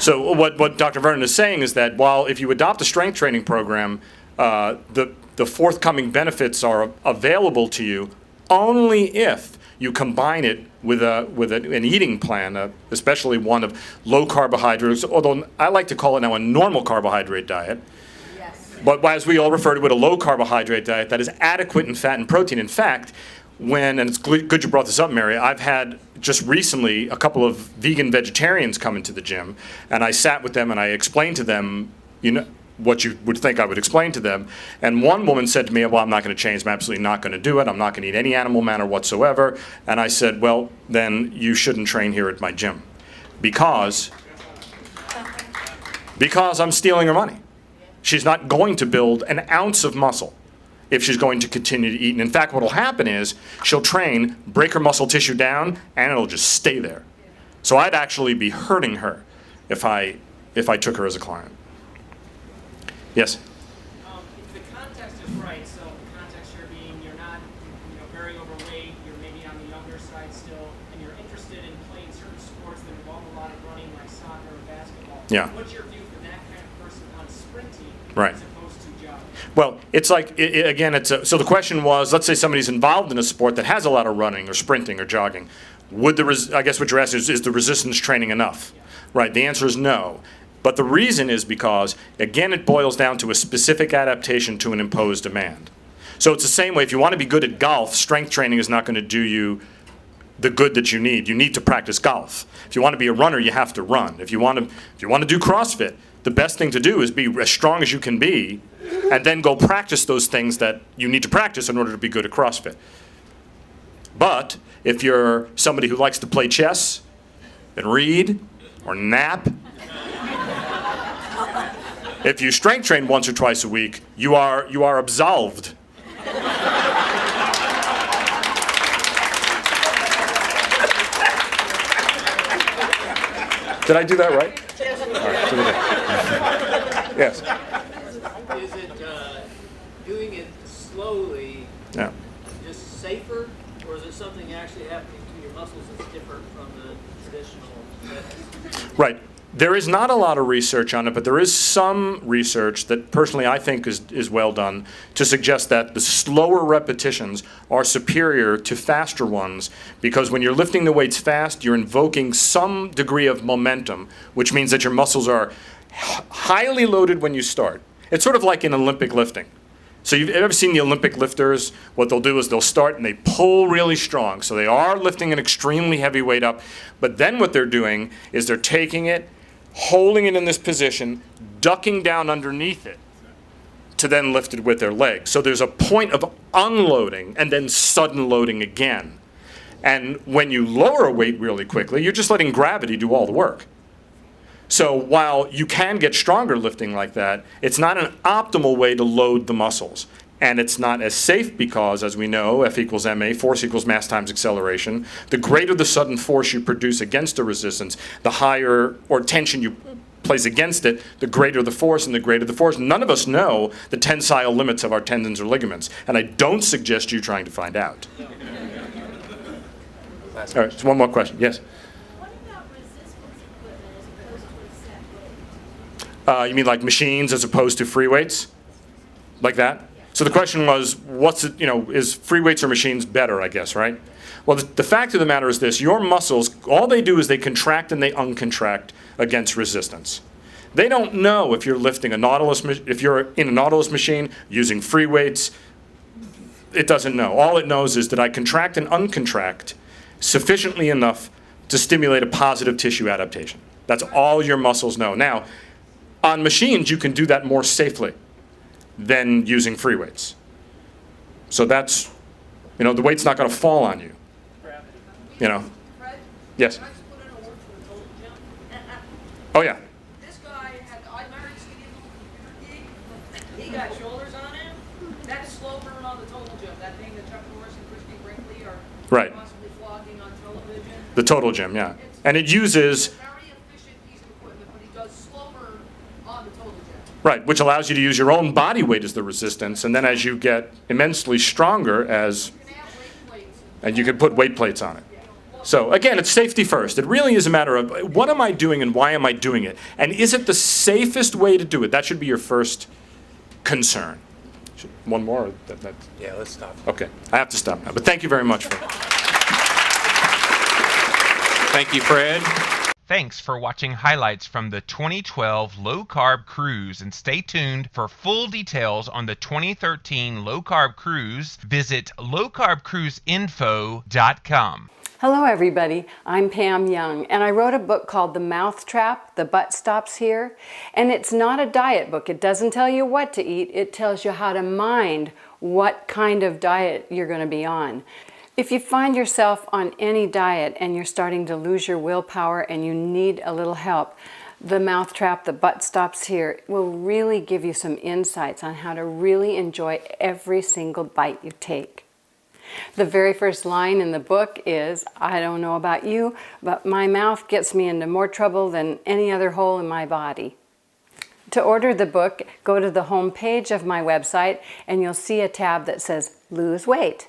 So what Dr. Vernon is saying is that while if you adopt a strength training program, the forthcoming benefits are available to you only if you combine it with an eating plan, especially one of low carbohydrates, although I like to call it now a normal carbohydrate diet. Yes. But as we all refer to it, a low carbohydrate diet that is adequate in fat and protein. In fact, and it's good you brought this up, Mary, I've had just recently a couple of vegan vegetarians come into the gym, and I sat with them and I explained to them, what you would think I would explain to them. And one woman said to me, well, I'm not going to change. I'm absolutely not going to do it. I'm not going to eat any animal matter whatsoever. And I said, well, then you shouldn't train here at my gym because I'm stealing her money. She's not going to build an ounce of muscle if she's going to continue to eat. And in fact, what will happen is she'll train, break her muscle tissue down, and it'll just stay there. So I'd actually be hurting her if I took her as a client. Yes? If the context is right, so the context here being you're not very overweight, you're maybe on the younger side still, and you're interested in playing certain sports that involve a lot of running like soccer or basketball. Yeah. What's your view for that kind of person on sprinting Right. as opposed to jogging? Well, it's like, again, so the question was, let's say somebody's involved in a sport that has a lot of running or sprinting or jogging. I guess what you're asking is the resistance training enough? Yeah. Right, the answer is no. But the reason is because, again, it boils down to a specific adaptation to an imposed demand. So it's the same way, if you want to be good at golf, strength training is not going to do you the good that you need. You need to practice golf. If you want to be a runner, you have to run. If you want to do CrossFit, the best thing to do is be as strong as you can be, and then go practice those things that you need to practice in order to be good at CrossFit. But if you're somebody who likes to play chess and read or nap, if you strength train once or twice a week, you are absolved. Did I do that right? All right, so we did. Yes. Is it doing it slowly Yeah. just safer, or is it something actually happening to your muscles that's different from the traditional fitness? Right. There is not a lot of research on it, but there is some research that personally I think is well done to suggest that the slower repetitions are superior to faster ones, because when you're lifting the weights fast, you're invoking some degree of momentum, which means that your muscles are highly loaded when you start. It's sort of like in Olympic lifting. So you've ever seen the Olympic lifters? What they'll do is they'll start and they pull really strong. So they are lifting an extremely heavy weight up, but then what they're doing is they're taking it, holding it in this position, ducking down underneath it to then lift it with their legs. So there's a point of unloading and then sudden loading again. And when you lower a weight really quickly, you're just letting gravity do all the work. So while you can get stronger lifting like that, it's not an optimal way to load the muscles. And it's not as safe because, as we know, F equals ma, force equals mass times acceleration. The greater the sudden force you produce against a resistance, the higher or tension you place against it, the greater the force and the greater the force. None of us know the tensile limits of our tendons or ligaments, and I don't suggest you trying to find out. All right, just one more question. Yes? What about resistance equipment as opposed to a set weight? You mean like machines as opposed to free weights? Like that? So the question was, is free weights or machines better, I guess, right? Well, the fact of the matter is this: your muscles, all they do is they contract and they uncontract against resistance. They don't know if you're lifting if you're in a Nautilus machine using free weights. It doesn't know. All it knows is that I contract and uncontract sufficiently enough to stimulate a positive tissue adaptation. That's all your muscles know. Now, on machines, you can do that more safely than using free weights. So that's, the weight's not going to fall on you. Gravity. Fred? Yes. Can I just put in a word for the total gym? Oh yeah. This guy I married Steve, he got shoulders on him. That slow burn on the total gym, that thing that Chuck Norris and Christy Brinkley are Right. constantly flogging on television. The total gym, yeah. And it uses, It's a very efficient piece of equipment, but he does slow burn on the total gym. right, which allows you to use your own body weight as the resistance, and then as you get immensely stronger, You can add weight plates. and you can put weight plates on it. Well, So again, it's safety first. It really is a matter of what am I doing and why am I doing it? And is it the safest way to do it? That should be your first concern. One more? Yeah, let's stop. Okay, I have to stop now. But thank you very much. Thank you, Fred. Thanks for watching highlights from the 2012 Low Carb Cruise, and stay tuned for full details on the 2013 Low Carb Cruise. Visit lowcarbcruiseinfo.com. Hello everybody, I'm Pam Young, and I wrote a book called The Mouth Trap, The Butt Stops Here. And it's not a diet book. It doesn't tell you what to eat, it tells you how to mind what kind of diet you're going to be on. If you find yourself on any diet and you're starting to lose your willpower and you need a little help, The Mouth Trap, The Butt Stops Here will really give you some insights on how to really enjoy every single bite you take. The very first line in the book is, I don't know about you, but my mouth gets me into more trouble than any other hole in my body. To order the book, go to the home page of my website and you'll see a tab that says Lose Weight.